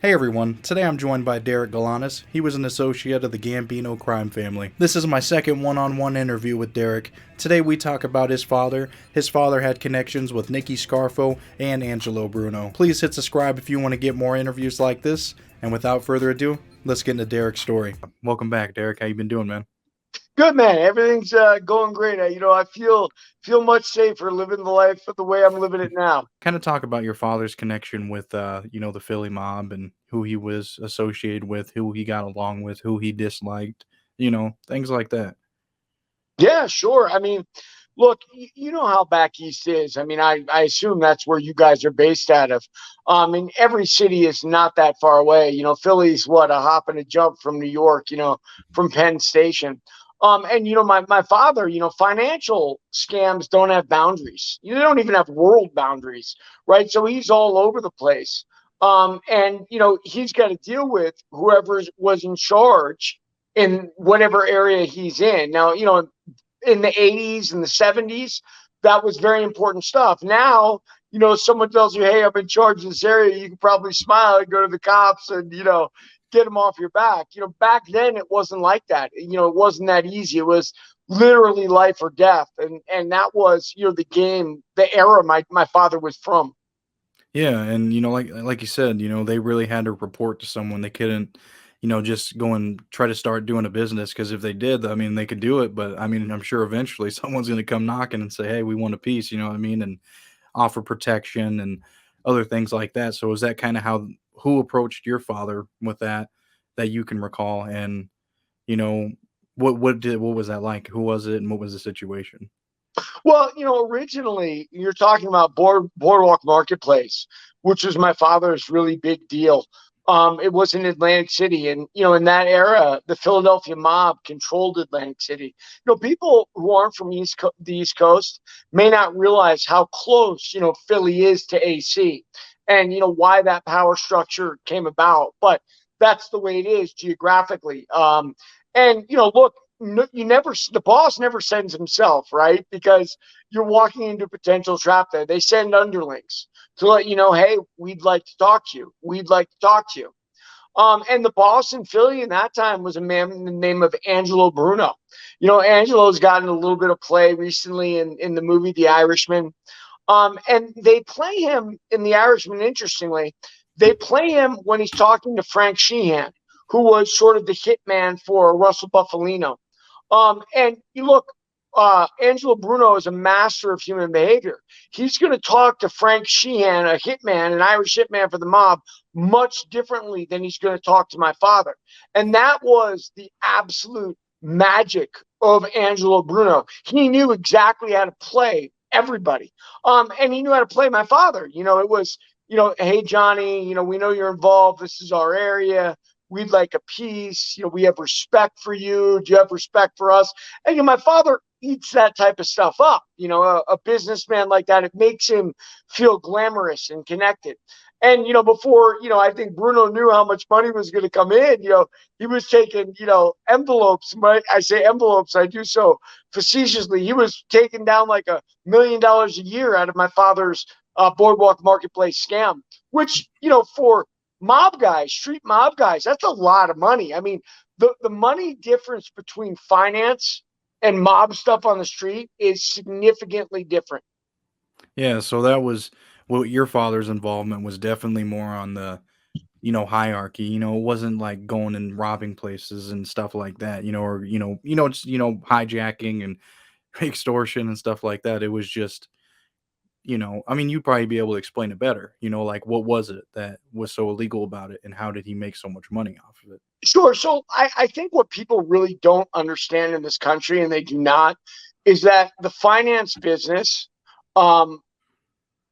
Hey everyone, today I'm joined by Derek Galanis. He was an associate of the Gambino Crime Family. This is my second one-on-one interview with Derek. Today we talk about his father. His father had connections with Nicky Scarfo and Angelo Bruno. Please hit subscribe if you want to get more interviews like this. And without further ado, let's get into Derek's story. Welcome back, Derek. How you been doing, man? Good, man. Everything's going great. I feel much safer living the life the way I'm living it now. Kind of talk about your father's connection with, the Philly mob and who he was associated with, who he got along with, who he disliked, things like that. Yeah, sure. I mean, look, you know how back east is. I mean, I assume that's where you guys are based out of. And every city is not that far away. Philly's what, a hop and a jump from New York. From Penn Station. And my father, financial scams don't have boundaries. They don't even have world boundaries, right? So he's all over the place. And he's got to deal with whoever was in charge in whatever area he's in. Now, in the 80s and the 70s, that was very important stuff. Now, someone tells you, hey, I'm in charge of this area, you can probably smile and go to the cops and, get them off your back. Back then it wasn't like that. It wasn't that easy. It was literally life or death. And that was, the game, the era my father was from. Yeah, and like you said, they really had to report to someone. They couldn't, just go and try to start doing a business because if they did, I mean, they could do it, but I mean, I'm sure eventually someone's going to come knocking and say, "Hey, we want a piece," you know what I mean, and offer protection and other things like that. So is that kind of how who approached your father with that you can recall, and you know what was that like? Who was it, and what was the situation? Well, originally you're talking about Boardwalk Marketplace, which was my father's really big deal. It was in Atlantic City, and in that era, the Philadelphia mob controlled Atlantic City. People who aren't from the East Coast may not realize how close Philly is to AC, and why that power structure came about. But that's the way it is geographically. And look, you never the boss never sends himself, right? Because you're walking into a potential trap there. They send underlings to let you know, hey, we'd like to talk to you. We'd like to talk to you. And the boss in Philly in that time was a man in the name of Angelo Bruno. Angelo's gotten a little bit of play recently in the movie The Irishman. And they play him in The Irishman, interestingly. They play him when he's talking to Frank Sheehan, who was sort of the hitman for Russell Buffalino. And you look, Angelo Bruno is a master of human behavior. He's going to talk to Frank Sheehan, a hitman, an Irish hitman for the mob, much differently than he's going to talk to my father. And that was the absolute magic of Angelo Bruno. He knew exactly how to play everybody. And he knew how to play my father. It was, hey, Johnny, we know you're involved. This is our area. We'd like a piece. We have respect for you. Do you have respect for us? And my father eats that type of stuff up. A businessman like that, it makes him feel glamorous and connected. And before I think Bruno knew how much money was going to come in. He was taking envelopes. Right? I say envelopes. I do so facetiously. He was taking down like $1 million a year out of my father's Boardwalk Marketplace scam, which for mob guys, street mob guys, that's a lot of money. I mean, the money difference between finance and mob stuff on the street is significantly different. Yeah, so that was what your father's involvement was definitely more on the hierarchy. It wasn't like going and robbing places and stuff like that. Or it's hijacking and extortion and stuff like that. It was just I mean, you'd probably be able to explain it better. Like what was it that was so illegal about it, and how did he make so much money off of it? Sure. So I think what people really don't understand in this country, and they do not, is that the finance business um,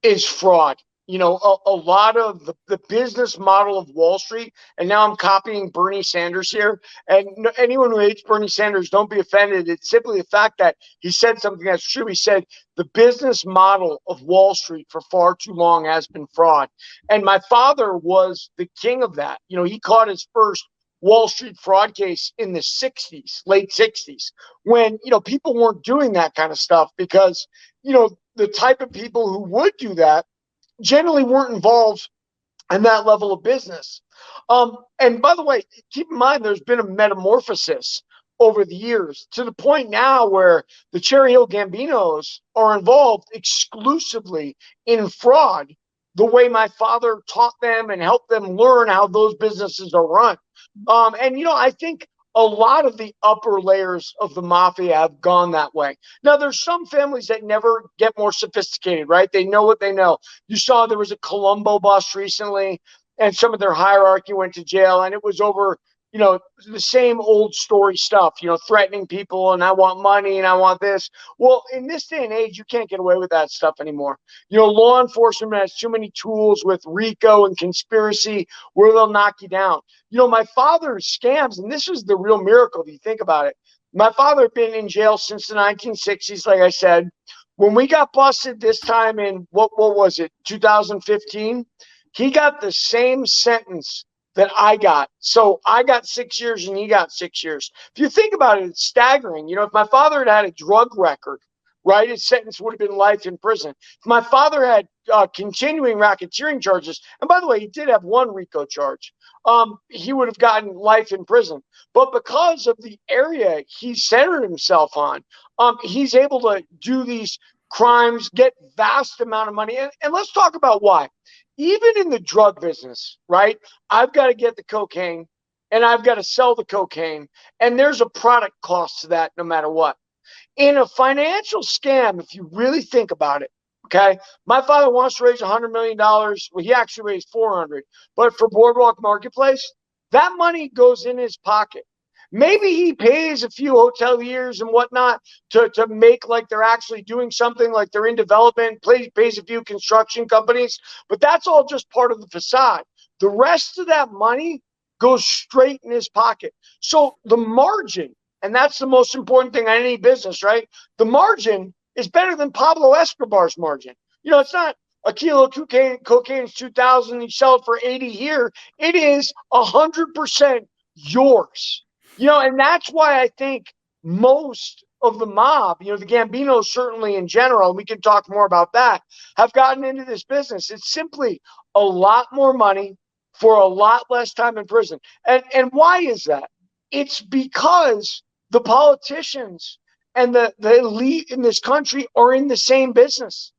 is fraud. A lot of the business model of Wall Street, and now I'm copying Bernie Sanders here. And anyone who hates Bernie Sanders, don't be offended. It's simply the fact that he said something that's true. He said the business model of Wall Street for far too long has been fraud. And my father was the king of that. He caught his first Wall Street fraud case in the 60s, late 60s, when, people weren't doing that kind of stuff because, the type of people who would do that generally weren't involved and that level of business. And by the way, keep in mind, there's been a metamorphosis over the years to the point now where the Cherry Hill Gambinos are involved exclusively in fraud, the way my father taught them and helped them learn how those businesses are run. And, I think a lot of the upper layers of the mafia have gone that way. Now, there's some families that never get more sophisticated, right? They know what they know. You saw there was a Colombo bust recently, and some of their hierarchy went to jail, and it was over, the same old story stuff, threatening people, and I want money and I want this. Well, in this day and age, you can't get away with that stuff anymore. Law enforcement has too many tools with RICO and conspiracy where they'll knock you down. My father's scams, and this is the real miracle if you think about it. My father had been in jail since the 1960s, like I said. When we got busted this time in, what was it, 2015, he got the same sentence that I got. So I got 6 years and he got 6 years. If you think about it, it's staggering. If my father had a drug record, right, his sentence would have been life in prison. If my father had continuing racketeering charges, and by the way, he did have one RICO charge, he would have gotten life in prison. But because of the area he centered himself on, he's able to do these crimes, get vast amount of money. And let's talk about why. Even in the drug business, right, I've got to get the cocaine and I've got to sell the cocaine. And there's a product cost to that no matter what. In a financial scam, if you really think about it, okay, my father wants to raise $100 million. Well, he actually raised 400. But for Boardwalk Marketplace, that money goes in his pocket. Maybe he pays a few hoteliers and whatnot to make like they're actually doing something, like they're in development, pays a few construction companies, but that's all just part of the facade. The rest of that money goes straight in his pocket. So the margin, and that's the most important thing on any business, right? The margin is better than Pablo Escobar's margin. It's not a kilo of cocaine is 2,000, you sell it for 80 here. It is 100% yours. And that's why I think most of the mob, the Gambinos certainly in general, and we can talk more about that, have gotten into this business. It's simply a lot more money for a lot less time in prison. And why is that? It's because the politicians and the elite in this country are in the same business.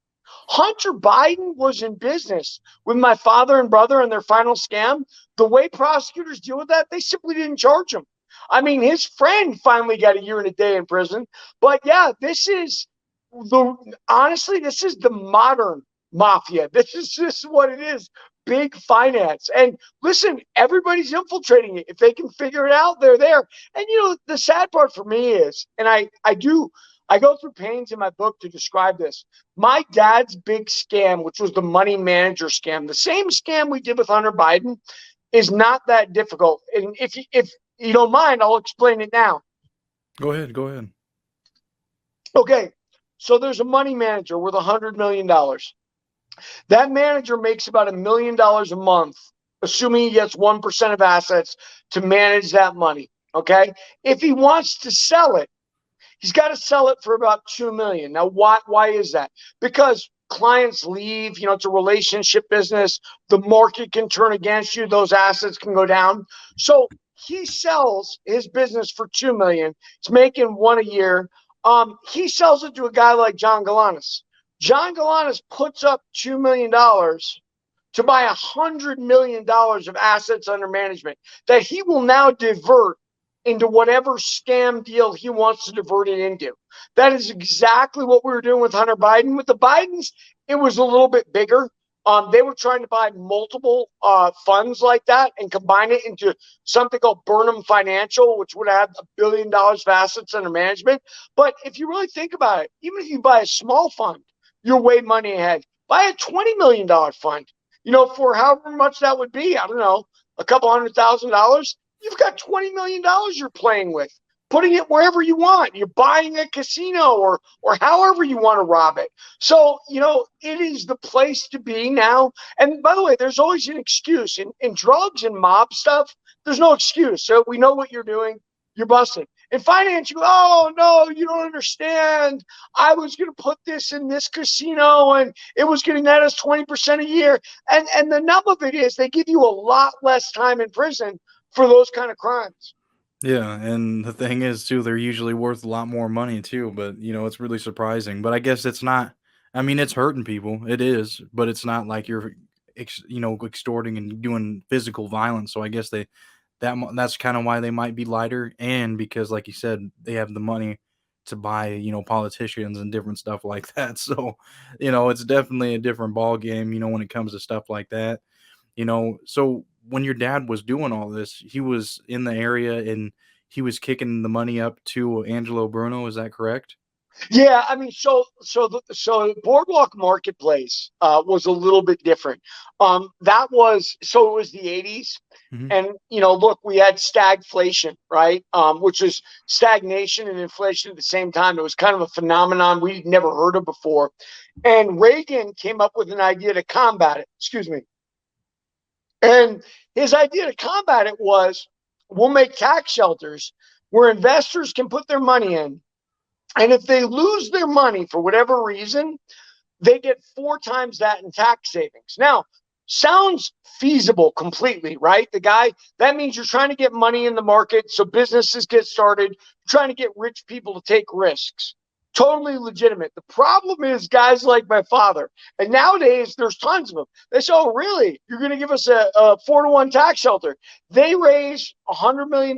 Hunter Biden was in business with my father and brother and their final scam. The way prosecutors deal with that, they simply didn't charge him. I mean, his friend finally got a year and a day in prison. But yeah, this is the modern mafia. This is what it is. Big finance. And listen, everybody's infiltrating it. If they can figure it out, they're there. And the sad part for me is, and I go through pains in my book to describe this. My dad's big scam, which was the money manager scam, the same scam we did with Hunter Biden, is not that difficult. And if you don't mind, I'll explain it now. Go ahead. Okay, so there's a money manager worth $100 million. That manager makes about $1 million a month, assuming he gets 1% of assets to manage that money. Okay, if he wants to sell it, he's got to sell it for about $2 million. Now, why is that? Because clients leave. It's a relationship business. The market can turn against you. Those assets can go down. So he sells his business for $2 million. He's making $1 million a year. He sells it to a guy like John Galanis. John Galanis puts up $2 million to buy $100 million of assets under management that he will now divert into whatever scam deal he wants to divert it into. That is exactly what we were doing with Hunter Biden. With the Bidens, it was a little bit bigger. They were trying to buy multiple funds like that and combine it into something called Burnham Financial, which would have $1 billion of assets under management. But if you really think about it, even if you buy a small fund, you're way money ahead. Buy a $20 million fund, for however much that would be. I don't know, a couple $100,000. You've got $20 million you're playing with, putting it wherever you want. You're buying a casino or however you want to rob it. So, it is the place to be now. And by the way, there's always an excuse. In drugs and mob stuff, there's no excuse. So we know what you're doing. You're busted. In finance, you go, oh, no, you don't understand. I was going to put this in this casino and it was going to net us 20% a year. And the nub of it is they give you a lot less time in prison for those kind of crimes. Yeah, and the thing is too, they're usually worth a lot more money too, but it's really surprising. But I guess it's not. I mean, it's hurting people. It is, but it's not like you're extorting and doing physical violence. So I guess that's kind of why they might be lighter, and because like you said, they have the money to buy, politicians and different stuff like that. So, it's definitely a different ball game, when it comes to stuff like that. So when your dad was doing all this, he was in the area and he was kicking the money up to Angelo Bruno, is that correct? Yeah, I mean, so Boardwalk Marketplace was a little bit different. That was so it was the '80s, Mhm. and look, we had stagflation, right? Which is stagnation and inflation at the same time. It was kind of a phenomenon we'd never heard of before, and Reagan came up with an idea to combat it. Excuse me, and his idea to combat it was, we'll make tax shelters where investors can put their money in, and if they lose their money for whatever reason, they get 4 times that in tax savings. Now, sounds feasible completely, right? That means you're trying to get money in the market so businesses get started, trying to get rich people to take risks. Totally legitimate. The problem is guys like my father, and nowadays there's tons of them. They say, oh, really? You're going to give us a 4-to-1 tax shelter? They raise $100 million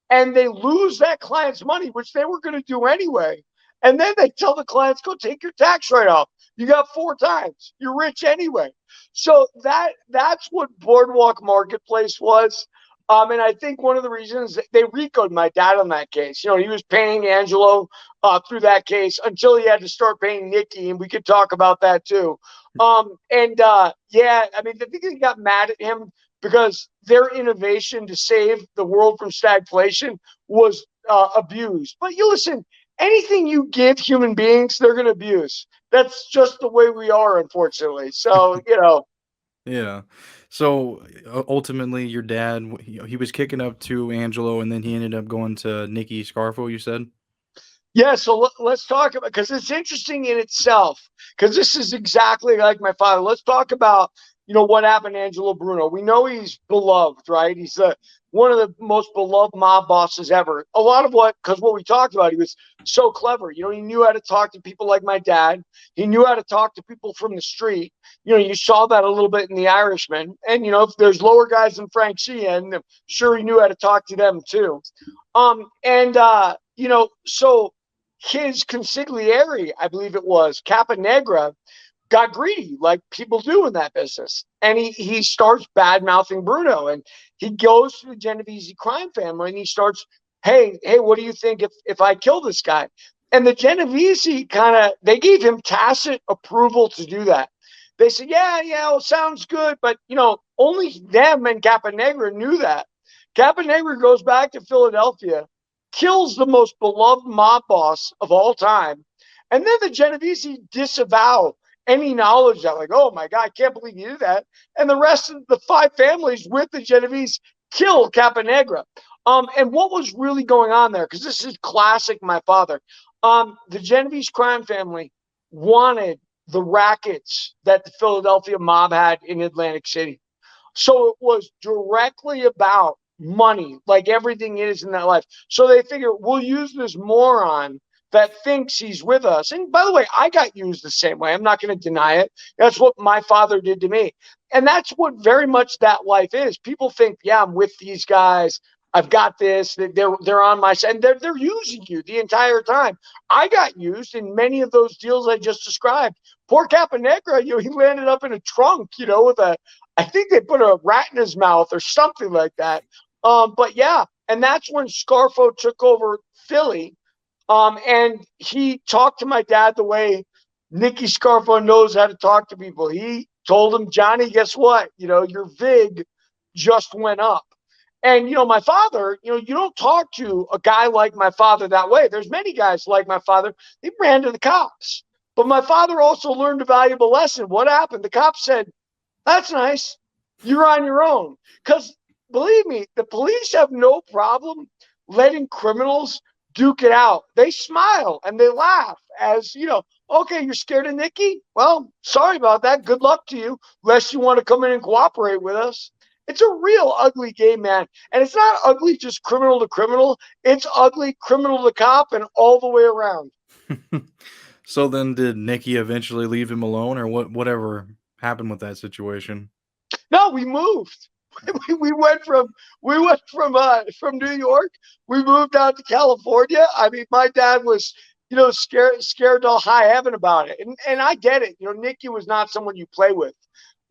and they lose that client's money, which they were going to do anyway. And then they tell the clients, go take your tax write off. You got 4 times. You're rich anyway. So that's what Boardwalk Marketplace was. And I think one of the reasons they RICO'd my dad on that case. He was paying Angelo through that case until he had to start paying Nicky, and we could talk about that too. Yeah, I mean, I think they got mad at him because their innovation to save the world from stagflation was abused. But you listen, anything you give human beings, they're going to abuse. That's just the way we are, unfortunately. So, Yeah. So ultimately, your dad, he was kicking up to Angelo, and then he ended up going to Nicky Scarfo, you said? yeah, so let's talk about, because it's interesting in itself, because this is exactly like my father. Let's talk about, what happened to Angelo Bruno. We know he's beloved, right? He's one of the most beloved mob bosses ever. A lot of because what we talked about, he was so clever. He knew how to talk to people like my dad. He knew how to talk to people from the street. You saw that a little bit in The Irishman. And, if there's lower guys than Frank Sheehan, I'm sure he knew how to talk to them too. So his consigliere, I believe it was, Capanegra, got greedy like people do in that business. And he starts bad mouthing Bruno. And he goes to the Genovese crime family and he starts, hey, what do you think if I kill this guy? And the Genovese they gave him tacit approval to do that. They said, yeah, well, sounds good. But, only them and Capanegra knew that. Capanegra goes back to Philadelphia, kills the most beloved mob boss of all time. And then the Genovese disavow any knowledge that, like, oh my God, I can't believe you did that. And the rest of the 5 families with the Genovese kill Capanegra. And what was really going on there? Because this is classic my father. The Genovese crime family wanted the rackets that the Philadelphia mob had in Atlantic City. So it was directly about money, like everything is in that life. So they figure we'll use this moron that thinks he's with us. And by the way, I got used the same way. I'm not going to deny it. That's what my father did to me. And that's what very much that life is. People think, yeah, I'm with these guys. I've got this. They're on my side. And they're using you the entire time. I got used in many of those deals I just described. Poor Capanegra, he landed up in a trunk, with I think they put a rat in his mouth or something like that. But yeah, and that's when Scarfo took over Philly. And he talked to my dad the way Nicky Scarfo knows how to talk to people. He told him, Johnny, guess what? Your VIG just went up. And, my father, you don't talk to a guy like my father that way. There's many guys like my father. He ran to the cops. But my father also learned a valuable lesson. What happened? The cops said, that's nice. You're on your own. Because believe me, the police have no problem letting criminals duke it out. They smile and they laugh as, okay, you're scared of Nicky? Well, sorry about that. Good luck to you, unless you want to come in and cooperate with us. It's a real ugly game, man. And it's not ugly just criminal to criminal. It's ugly criminal to cop and all the way around. So then did Nicky eventually leave him alone, or whatever happened with that situation? No, we moved. We went from New York. We moved out to California. I mean, my dad was scared to high heaven about it, and I get it. Nicky was not someone you play with.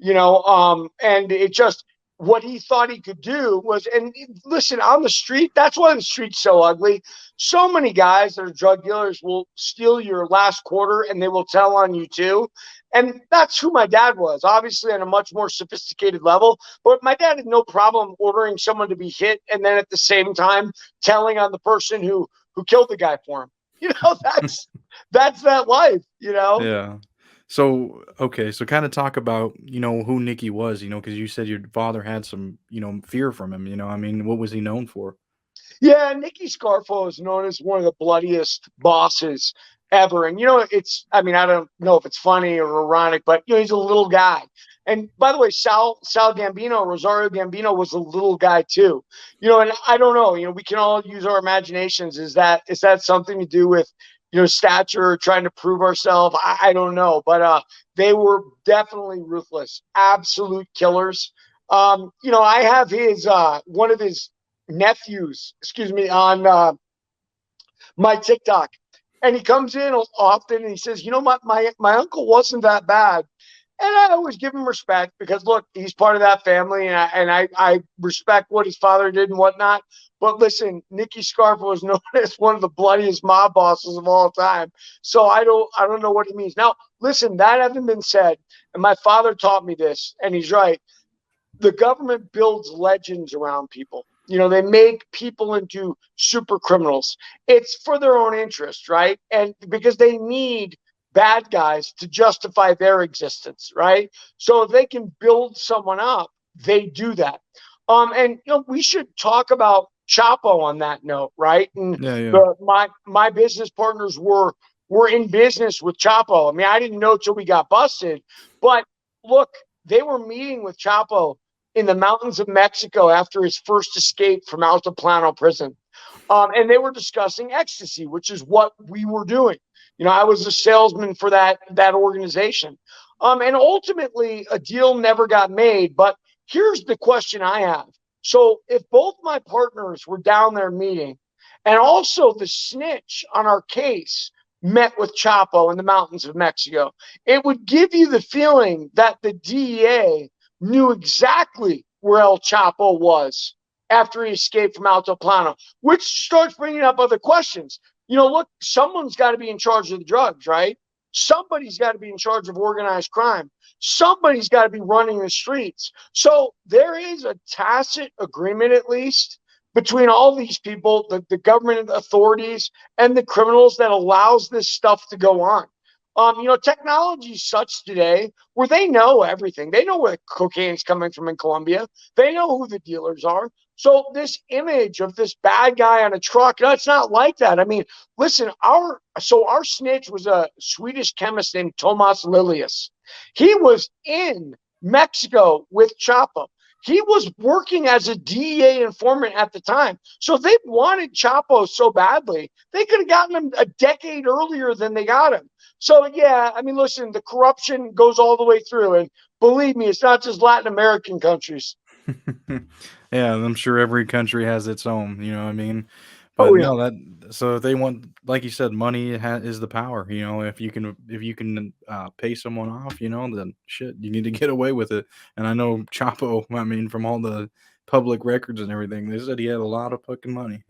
And it just what he thought he could do was, and listen, on the street, that's why the street's so ugly. So many guys that are drug dealers will steal your last quarter and they will tell on you too. And that's who my dad was, obviously on a much more sophisticated level. But my dad had no problem ordering someone to be hit and then at the same time telling on the person who killed the guy for him. That's that life, Yeah. So, okay, so kinda talk about, who Nicky was, because you said your father had some, fear from him, I mean, what was he known for? Yeah, Nicky Scarfo is known as one of the bloodiest bosses ever. And I mean, I don't know if it's funny or ironic, but he's a little guy. And by the way, Sal Gambino, Rosario Gambino was a little guy too. And I don't know, we can all use our imaginations. Is that something to do with stature or trying to prove ourselves? I don't know. But they were definitely ruthless, absolute killers. I have his one of his nephews, excuse me, on my TikTok. And he comes in often and he says, my uncle wasn't that bad. And I always give him respect because, look, he's part of that family, and I respect what his father did and whatnot. But listen, Nicky Scarfo is known as one of the bloodiest mob bosses of all time. So I don't know what he means. Now, listen, that having been said, and my father taught me this, and he's right, the government builds legends around people. They make people into super criminals. It's for their own interest, right? And because they need bad guys to justify their existence, right? So if they can build someone up, they do that. And we should talk about Chapo on that note, right? And Yeah, yeah. my business partners were in business with Chapo. I mean, I didn't know till we got busted, but look, they were meeting with Chapo in the mountains of Mexico after his first escape from Altiplano prison. And they were discussing ecstasy, which is what we were doing. I was a salesman for that organization. And ultimately, a deal never got made. But here's the question I have. So if both my partners were down there meeting, and also the snitch on our case met with Chapo in the mountains of Mexico, it would give you the feeling that the DEA knew exactly where El Chapo was after he escaped from Altiplano, which starts bringing up other questions. Look, someone's got to be in charge of the drugs, right? Somebody's got to be in charge of organized crime. Somebody's got to be running the streets. So there is a tacit agreement, at least, between all these people, the government authorities, and the criminals that allows this stuff to go on. Technology is such today where they know everything. They know where the cocaine's coming from in Colombia. They know who the dealers are. So this image of this bad guy on a truck, it's not like that. I mean, listen, our snitch was a Swedish chemist named Tomas Lilius. He was in Mexico with Chapo. He was working as a DEA informant at the time. So if they wanted Chapo so badly, they could have gotten him a decade earlier than they got him. So, yeah, I mean, listen, the corruption goes all the way through. And believe me, it's not just Latin American countries. Yeah, I'm sure every country has its own, you know what I mean? But Oh, yeah. no, that so if they want, like you said, money is the power, if you can, pay someone off, then shit, you need to get away with it, and I know Chapo, I mean, from all the public records and everything, they said he had a lot of fucking money.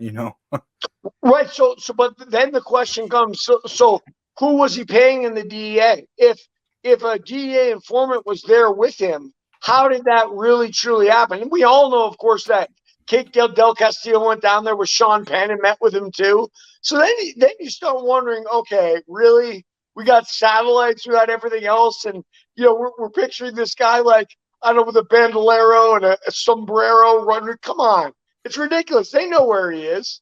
Right. But then the question comes, so who was he paying in the DEA? If a DEA informant was there with him, how did that really truly happen? And we all know, of course, that Kate Del Castillo went down there with Sean Penn and met with him too. So then you start wondering, okay, really? We got satellites, we got everything else, and we're picturing this guy like, I don't know, with a bandolero and a sombrero running. Come on, it's ridiculous. They know where he is.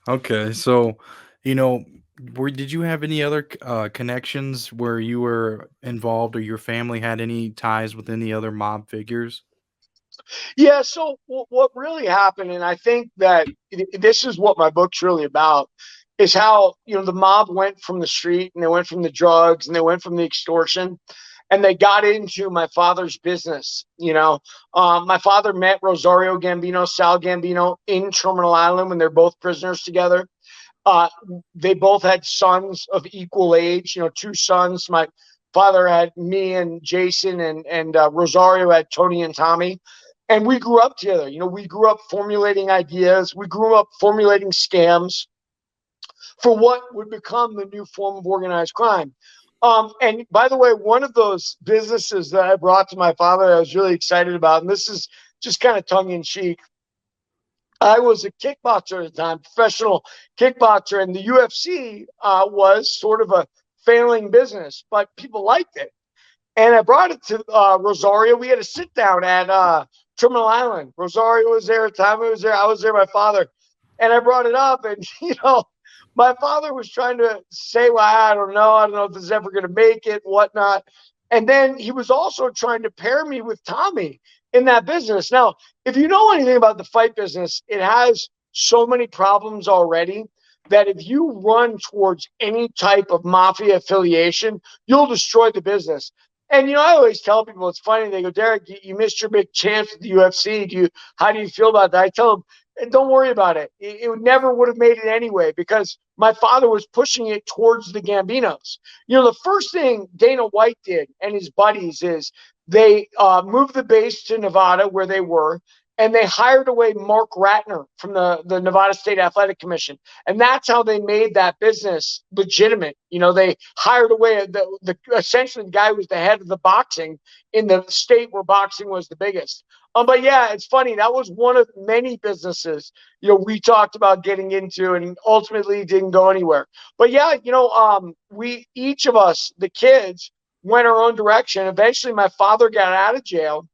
Okay, so, you know, did you have any other connections where you were involved or your family had any ties with any other mob figures? Yeah. So what really happened, and I think that this is what my book's really about, is how the mob went from the street and they went from the drugs and they went from the extortion, and they got into my father's business. My father met Rosario Gambino, Sal Gambino in Terminal Island when they're both prisoners together. Uh, they both had sons of equal age. Two sons. My father had me and Jason, and Rosario had Tony and Tommy, and we grew up together. We grew up formulating ideas. We grew up formulating scams for what would become the new form of organized crime. And by the way, one of those businesses that I brought to my father, I was really excited about, and this is just kind of tongue in cheek. I was a kickboxer at the time, professional kickboxer, and the UFC was sort of a failing business, but people liked it. And I brought it to Rosario. We had a sit down at Terminal Island. Rosario was there, Tommy was there, I was there, my father. And I brought it up, and my father was trying to say, well, I don't know if this is ever going to make it, whatnot. And then he was also trying to pair me with Tommy in that business. Now, if you know anything about the fight business, it has so many problems already that if you run towards any type of mafia affiliation, you'll destroy the business. And I always tell people, it's funny. They go, Derek, you missed your big chance at the UFC. How do you feel about that? I tell them, don't worry about it. It never would have made it anyway because my father was pushing it towards the Gambinos. The first thing Dana White did and his buddies is they moved the base to Nevada where they were, and they hired away Mark Ratner from the Nevada State Athletic Commission. And that's how they made that business legitimate. They hired away essentially the guy who was the head of the boxing in the state where boxing was the biggest. But yeah, it's funny. That was one of many businesses, we talked about getting into and ultimately didn't go anywhere. But yeah, we, each of us, the kids, went our own direction. Eventually my father got out of jail.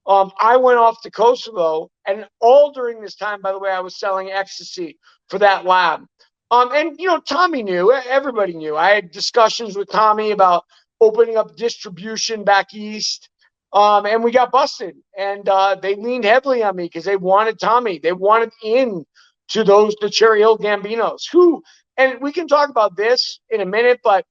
I went off to Kosovo, and all during this time, by the way, I was selling ecstasy for that lab. And Tommy knew, everybody knew. I had discussions with Tommy about opening up distribution back east. And we got busted, and they leaned heavily on me because they wanted Tommy. They wanted in to the Cherry Hill Gambinos, who, and we can talk about this in a minute, but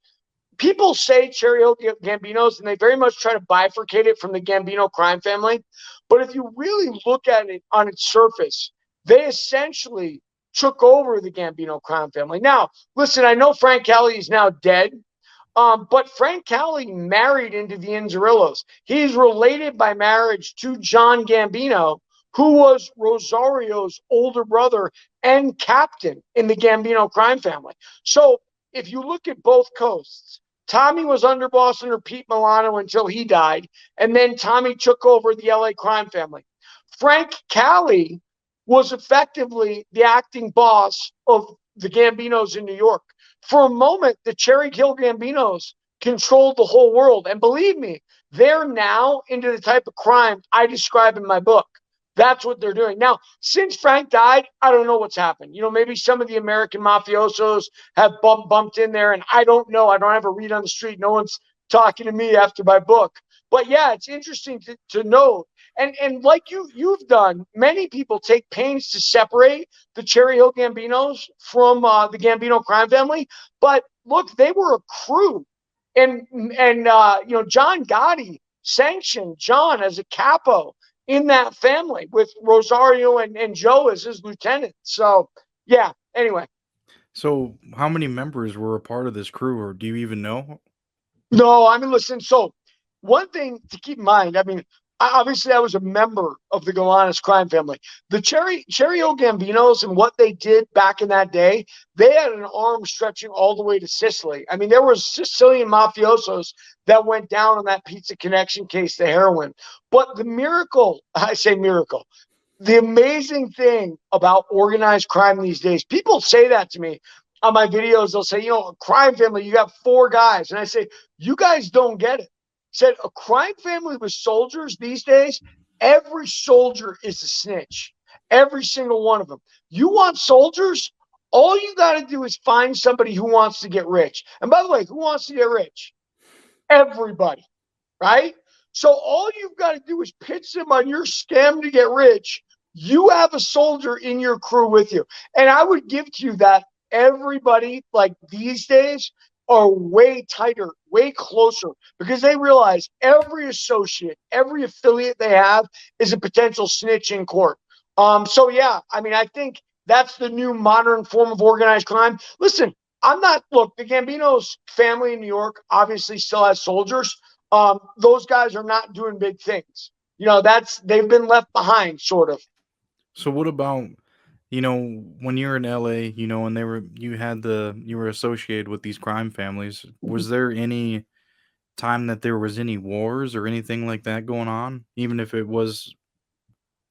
people say Cherry Hill Gambinos, and they very much try to bifurcate it from the Gambino crime family. But if you really look at it on its surface, they essentially took over the Gambino crime family. Now, listen, I know Frank Kelly is now dead, but Frank Kelly married into the Inzerillos. He's related by marriage to John Gambino, who was Rosario's older brother and captain in the Gambino crime family. So if you look at both coasts, Tommy was underboss under Pete Milano until he died, and then Tommy took over the LA crime family. Frank Cali was effectively the acting boss of the Gambinos in New York. For a moment, the Cherry Hill Gambinos controlled the whole world. And believe me, they're now into the type of crime I describe in my book. That's what they're doing. Now, since Frank died, I don't know what's happened. Maybe some of the American mafiosos have bumped in there, and I don't know. I don't have a read on the street. No one's talking to me after my book. But yeah, it's interesting to note. And like you've done, many people take pains to separate the Cherry Hill Gambinos from the Gambino crime family. But look, they were a crew. And John Gotti sanctioned John as a capo in that family with Rosario and Joe as his lieutenant. So, yeah, anyway. So, how many members were a part of this crew, or do you even know? No, I mean, listen, so one thing to keep in mind, I mean, obviously I was a member of the Galanis crime family. The Cherry Hill Gambinos and what they did back in that day, they had an arm stretching all the way to Sicily. I mean, there were Sicilian mafiosos that went down on that Pizza Connection case, the heroin. But the miracle, I say miracle, the amazing thing about organized crime these days, people say that to me on my videos. They'll say, a crime family, you got 4 guys. And I say, you guys don't get it. Said a crime family with soldiers these days, every soldier is a snitch. Every single one of them. You want soldiers? All you got to do is find somebody who wants to get rich. And by the way, who wants to get rich? Everybody, right? So all you've got to do is pitch them on your scam to get rich. You have a soldier in your crew with you. And I would give to you that everybody, like these days, are way tighter, way closer, because they realize every associate, every affiliate they have is a potential snitch in court. So yeah, I mean, I think that's the new modern form of organized crime. Listen, I'm not, look, the Gambinos family in New York obviously still has soldiers. Those guys are not doing big things. They've been left behind, sort of. So what about, when you're in LA, and you were associated with these crime families, was there any time that there was any wars or anything like that going on, even if it was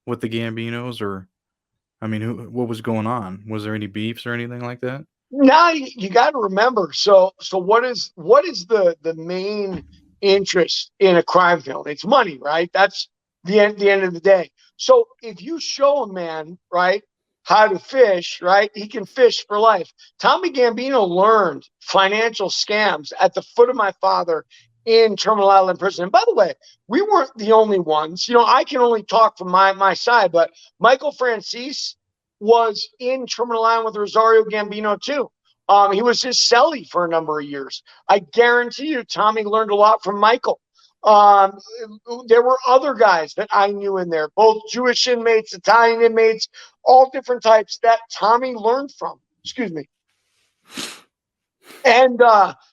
with the Gambinos, or I mean, what was going on? Was there any beefs or anything like that? Now you got to remember. So what is the main interest in a crime film? It's money, right? That's the end of the day. So if you show a man, right, how to fish, right, he can fish for life. Tommy Gambino learned financial scams at the foot of my father in Terminal Island Prison. And by the way, we weren't the only ones. I can only talk from my side, but Michael Francis was in Terminal Island with Rosario Gambino too. He was his cellie for a number of years. I guarantee you, Tommy learned a lot from Michael. Um, there were other guys that I knew in there, both Jewish inmates, Italian inmates, all different types that Tommy learned from. Excuse me. And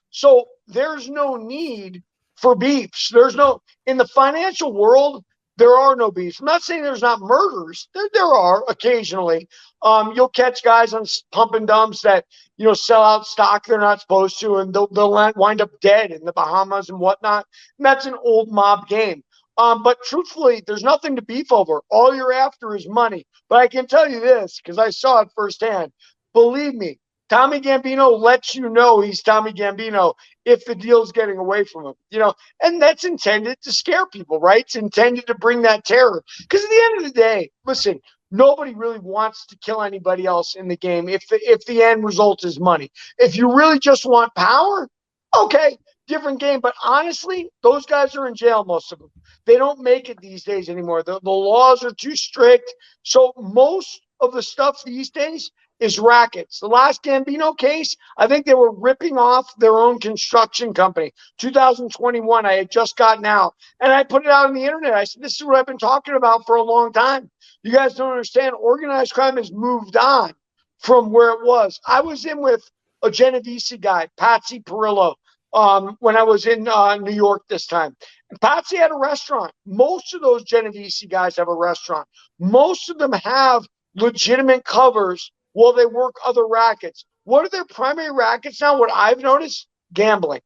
so there's no need for beefs. In the financial world, there are no beefs. I'm not saying there's not murders. There are occasionally. You'll catch guys on pump and dumps that, sell out stock they're not supposed to, and they'll wind up dead in the Bahamas and whatnot. And that's an old mob game. But truthfully, there's nothing to beef over. All you're after is money. But I can tell you this, because I saw it firsthand. Believe me, Tommy Gambino lets you know he's Tommy Gambino if the deal's getting away from him, and that's intended to scare people, right? It's intended to bring that terror. Because at the end of the day, listen, nobody really wants to kill anybody else in the game if the end result is money. If you really just want power, okay, different game. But honestly, those guys are in jail, most of them. They don't make it these days anymore. The laws are too strict. So most of the stuff these days is rackets. The last Gambino case, I think they were ripping off their own construction company. 2021, I had just gotten out. And I put it out on the internet. I said, this is what I've been talking about for a long time. You guys don't understand. Organized crime has moved on from where it was. I was in with a Genovese guy, Patsy Perillo, when I was in New York this time. And Patsy had a restaurant. Most of those Genovese guys have a restaurant. Most of them have legitimate covers while they work other rackets. What are their primary rackets now? What I've noticed? Gambling.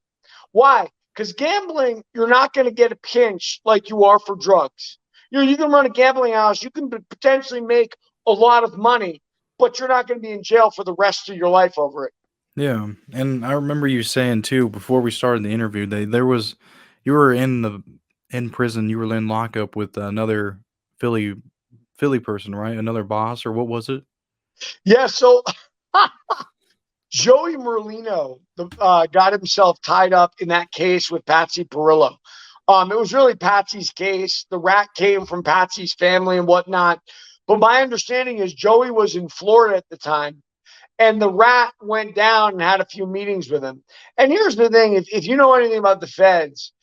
Why? Because gambling, you're not going to get a pinch like you are for drugs. You can run a gambling house. You can potentially make a lot of money, but you're not going to be in jail for the rest of your life over it. Yeah, and I remember you saying too before we started the interview that you were in prison, you were in lockup with another Philly Philly person, right? Another boss, or what was it? Yeah, so Joey Merlino got himself tied up in that case with Patsy Perillo. It was really Patsy's case. The rat came from Patsy's family and whatnot. But my understanding is Joey was in Florida at the time, and the rat went down and had a few meetings with him. And here's the thing, if you know anything about the feds,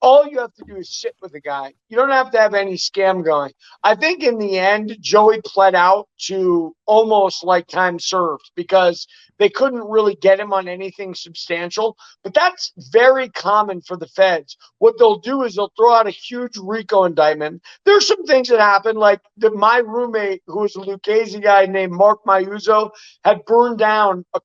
all you have to do is sit with the guy. You don't have to have any scam going. I think in the end, Joey pled out to almost like time served because they couldn't really get him on anything substantial. But that's very common for the feds. What they'll do is they'll throw out a huge RICO indictment. There's some things that happen, like my roommate, who was a Lucchese guy named Mark Mayuzo, had burned a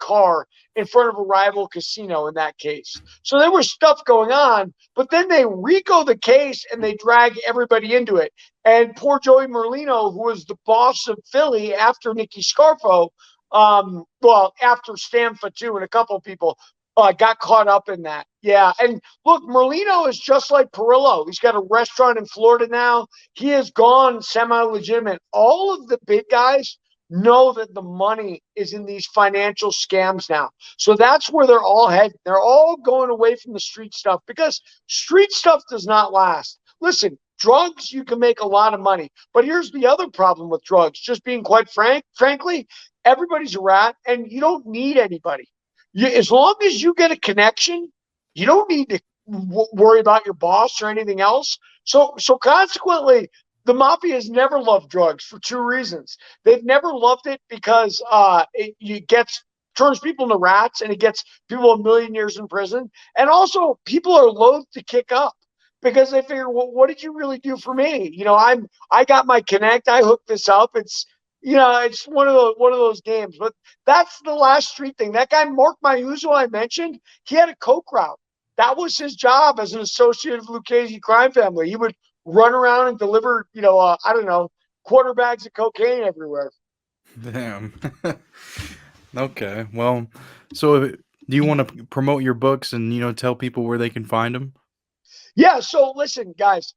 car in front of a rival casino in that case. So there was stuff going on, but then they RICO the case and they drag everybody into it. And poor Joey Merlino, who was the boss of Philly after Nicky Scarfo, after Stamfa too, and a couple of people, Oh, I got caught up in that. Yeah. And look, Merlino is just like Perillo. He's got a restaurant in Florida now. He has gone semi-legitimate. All of the big guys know that the money is in these financial scams now. So that's where they're all heading. They're all going away from the street stuff because street stuff does not last. Listen, drugs, you can make a lot of money. But here's the other problem with drugs. Just being quite frankly, everybody's a rat and you don't need anybody. As long as you get a connection, you don't need to worry about your boss or anything else. So consequently, the mafia has never loved drugs for two reasons. They've never loved it because it turns people into rats and it gets people a million years in prison. And also, people are loath to kick up because they figure, well, what did you really do for me? I got my connect. I hooked this up. It's one of those games. But that's the last street thing. That guy, Mark Mayuzo, I mentioned, he had a coke route. That was his job as an associate of Lucchese Crime Family. He would run around and deliver, quarter bags of cocaine everywhere. Damn. Okay. Well, so do you want to promote your books and, tell people where they can find them? Yeah. So listen, guys,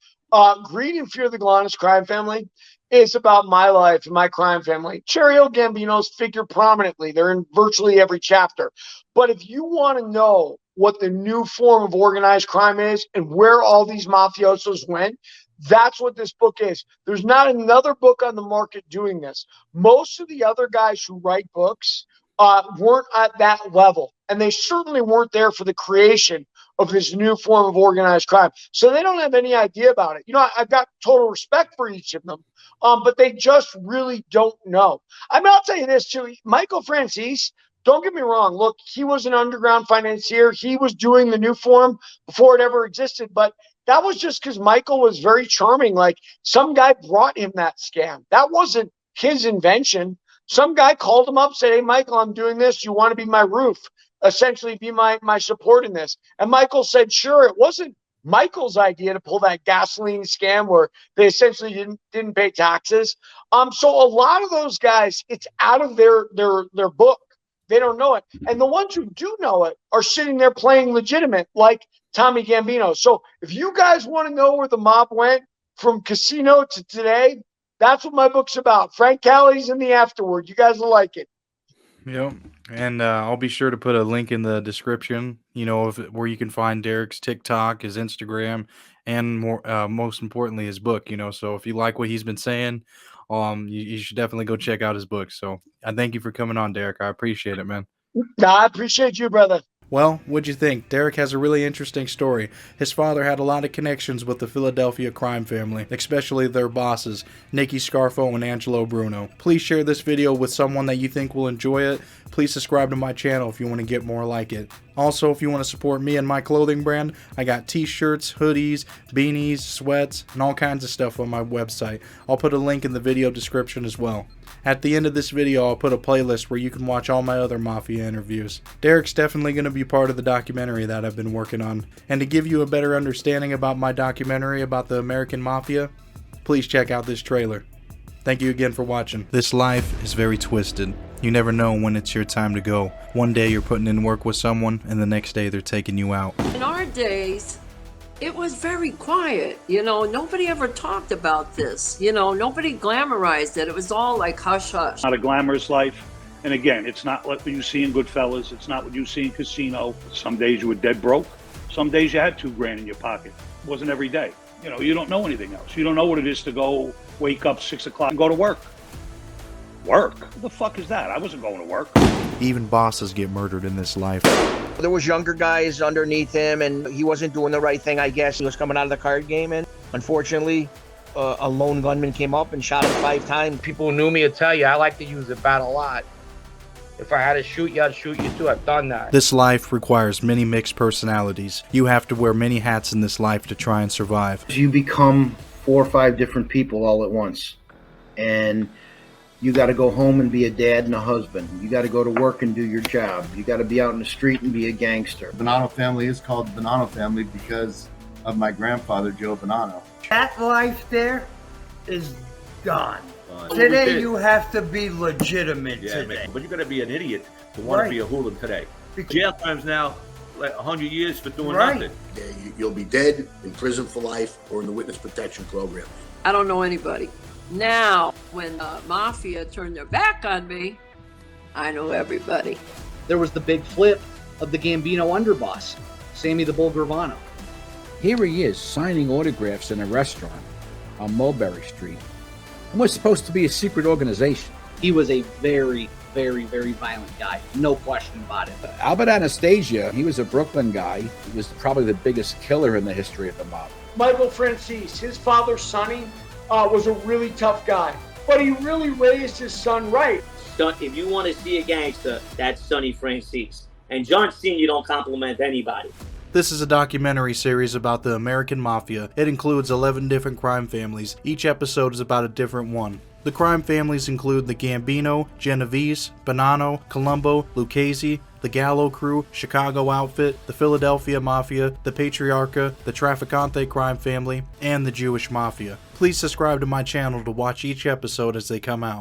Greed and Fear of the Galanis Crime Family is about my life and my crime family. Cherry Hill Gambinos figure prominently. They're in virtually every chapter. But if you want to know what the new form of organized crime is and where all these mafiosos went, that's what this book is. There's not another book on the market doing this. Most of the other guys who write books weren't at that level. And they certainly weren't there for the creation of this new form of organized crime. So they don't have any idea about it. I've got total respect for each of them. But they just really don't know. I mean, I'll tell you this too. Michael Francis, don't get me wrong. Look, he was an underground financier. He was doing the new form before it ever existed. But that was just because Michael was very charming. Like some guy brought him that scam. That wasn't his invention. Some guy called him up, said, "Hey, Michael, I'm doing this. You want to be my roof? Essentially be my support in this." And Michael said, sure. It wasn't Michael's idea to pull that gasoline scam where they essentially didn't pay taxes. So a lot of those guys, it's out of their book. They don't know it. And the ones who do know it are sitting there playing legitimate, like Tommy Gambino. So if you guys want to know where the mob went from casino to today, that's what my book's about. Frank Cali's in the afterword. You guys will like it. Yep. And I'll be sure to put a link in the description, where you can find Derek's TikTok, his Instagram, and most importantly, his book, So if you like what he's been saying, you should definitely go check out his book. So I thank you for coming on, Derek. I appreciate it, man. I appreciate you, brother. Well, what'd you think? Derek has a really interesting story. His father had a lot of connections with the Philadelphia crime family, especially their bosses, Nicky Scarfo and Angelo Bruno. Please share this video with someone that you think will enjoy it. Please subscribe to my channel if you want to get more like it. Also, if you want to support me and my clothing brand, I got t-shirts, hoodies, beanies, sweats, and all kinds of stuff on my website. I'll put a link in the video description as well. At the end of this video, I'll put a playlist where you can watch all my other Mafia interviews. Derek's definitely going to be part of the documentary that I've been working on. And to give you a better understanding about my documentary about the American Mafia, please check out this trailer. Thank you again for watching. This life is very twisted. You never know when it's your time to go. One day you're putting in work with someone, and the next day they're taking you out. In our days, it was very quiet. Nobody ever talked about this. Nobody glamorized it. It was all like hush hush. Not a glamorous life. And again, it's not what you see in Goodfellas. It's not what you see in Casino. Some days you were dead broke. Some days you had $2,000 in your pocket. It wasn't every day. You don't know anything else. You don't know what it is to go wake up 6 o'clock and go to work. Work? What the fuck is that? I wasn't going to work. Even bosses get murdered in this life. There was younger guys underneath him, and he wasn't doing the right thing, I guess. He was coming out of the card game, and unfortunately, a lone gunman came up and shot him 5 times. People who knew me would tell you I like to use the bat a lot. If I had to shoot you, I'd shoot you too. I've done that. This life requires many mixed personalities. You have to wear many hats in this life to try and survive. You become 4 or 5 different people all at once. And you got to go home and be a dad and a husband. You got to go to work and do your job. You got to be out in the street and be a gangster. Bonanno family is called Bonanno family because of my grandfather, Joe Bonanno. That life there is done. Today you have to be legitimate today. But you got to be an idiot to want to be a hooligan today. Because jail times now like 100 years for doing Right. nothing. You'll be dead, in prison for life, or in the witness protection program. I don't know anybody. Now, when the mafia turned their back on me, I know everybody. There was the big flip of the Gambino underboss, Sammy the Bull Gravano. Here he is, signing autographs in a restaurant on Mulberry Street. And was supposed to be a secret organization. He was a very, very, very violent guy. No question about it. Albert Anastasia, he was a Brooklyn guy. He was probably the biggest killer in the history of the mob. Michael Francis, his father, Sonny, was a really tough guy, but he really raised his son right. If you want to see a gangster, that's Sonny Francis. And John Sr. don't compliment anybody. This is a documentary series about the American Mafia. It includes 11 different crime families. Each episode is about a different one. The crime families include the Gambino, Genovese, Bonanno, Colombo, Lucchese, the Gallo Crew, Chicago Outfit, the Philadelphia Mafia, the Patriarca, the Trafficante crime family, and the Jewish Mafia. Please subscribe to my channel to watch each episode as they come out.